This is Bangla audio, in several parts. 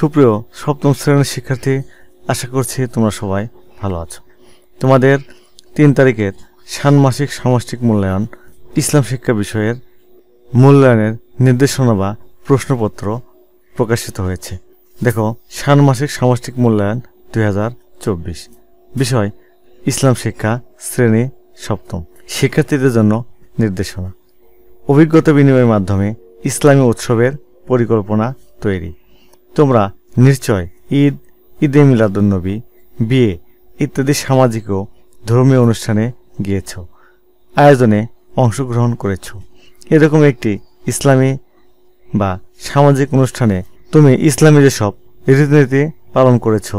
সুপ্রিয় সপ্তম শ্রেণীর শিক্ষার্থী, আশা করছি তোমরা সবাই ভালো আছো। তোমাদের 3 তারিখের ষান্মাসিক সামষ্টিক মূল্যায়ন ইসলাম শিক্ষা বিষয়ের মূল্যায়নের নির্দেশনা বা প্রশ্নপত্র প্রকাশিত হয়েছে। দেখো, ষান্মাসিক সামষ্টিক মূল্যায়ন 2024, বিষয় ইসলাম শিক্ষা, শ্রেণী সপ্তম। শিক্ষার্থীদের জন্য নির্দেশনা: অভিজ্ঞতা বিনিময়ের মাধ্যমে ইসলামী উৎসবের পরিকল্পনা তৈরি। তোমরা নিশ্চয় ঈদে মিলাদুন্নবী, বিয়ে ইত্যাদি সামাজিক ও ধর্মীয় অনুষ্ঠানে গিয়েছ, আয়োজনে অংশগ্রহণ করেছ। এরকম একটি ইসলামী বা সামাজিক অনুষ্ঠানে তুমি ইসলামী যেসব রীতিনীতি পালন করেছ,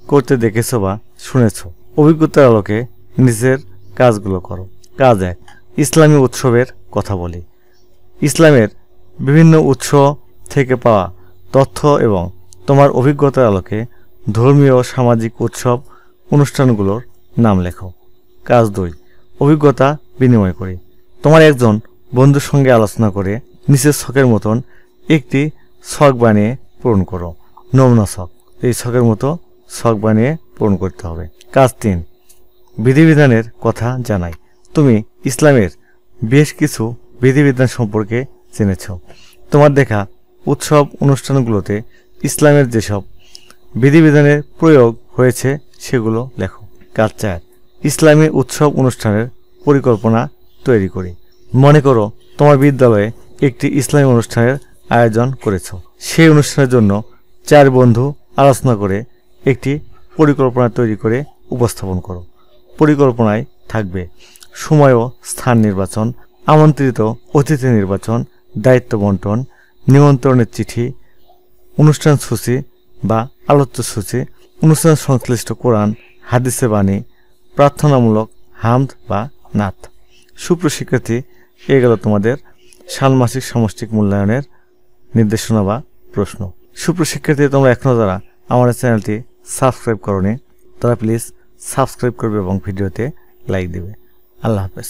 করতে দেখেছ বা শুনেছ, অভিজ্ঞতার আলোকে নিজের কাজগুলো করো। কাজ 1, ইসলামী উৎসবের কথা বলি। ইসলামের বিভিন্ন উৎস থেকে পাওয়া তথ্য এবং তোমার অভিজ্ঞতার আলোকে ধর্মীয় ও সামাজিক উৎসব অনুষ্ঠানগুলোর নাম লেখো। কাজ 2, অভিজ্ঞতা বিনিময় করি। তোমার একজন বন্ধুর সঙ্গে আলোচনা করে নিচের ছকের মতন একটি ছক বানিয়ে পূরণ করো। নমুনা ছক, এই ছকের মতো ছক বানিয়ে পূরণ করতে হবে। কাজ 3, বিধিবিধানের কথা জানাই। তুমি ইসলামের বেশ কিছু বিধিবিধান সম্পর্কে জেনেছ। তোমার দেখা উৎসব অনুষ্ঠানগুলোতে ইসলামের যেসব বিধিবিধানের প্রয়োগ হয়েছে সেগুলো লেখো। কাজ 4, ইসলামী উৎসব অনুষ্ঠানের পরিকল্পনা তৈরি করি। মনে করো তোমার বিদ্যালয়ে একটি ইসলামী অনুষ্ঠানের আয়োজন করেছ। সেই অনুষ্ঠানের জন্য 4 বন্ধু আলোচনা করে একটি পরিকল্পনা তৈরি করে উপস্থাপন করো। পরিকল্পনায় থাকবে সময় ও স্থান নির্বাচন, আমন্ত্রিত অতিথি নির্বাচন, দায়িত্ব বন্টন, নিমন্ত্রণের চিঠি, অনুষ্ঠান সূচি বা আলোচ্য সূচি, অনুষ্ঠান সংশ্লিষ্ট কোরআন হাদিসে বাণী, প্রার্থনামূলক হামদ বা নাত। সুপ্রিয় শিক্ষার্থী, এ গেল তোমাদের ষান্মাসিক সামষ্টিক মূল্যায়নের নির্দেশনা বা প্রশ্ন। সুপ্রিয় শিক্ষার্থী, তোমরা এখনও যারা আমার চ্যানেলটি সাবস্ক্রাইব করোনি, তারা প্লিজ সাবস্ক্রাইব করবে এবং ভিডিওতে লাইক দেবে। আল্লাহ হাফেজ।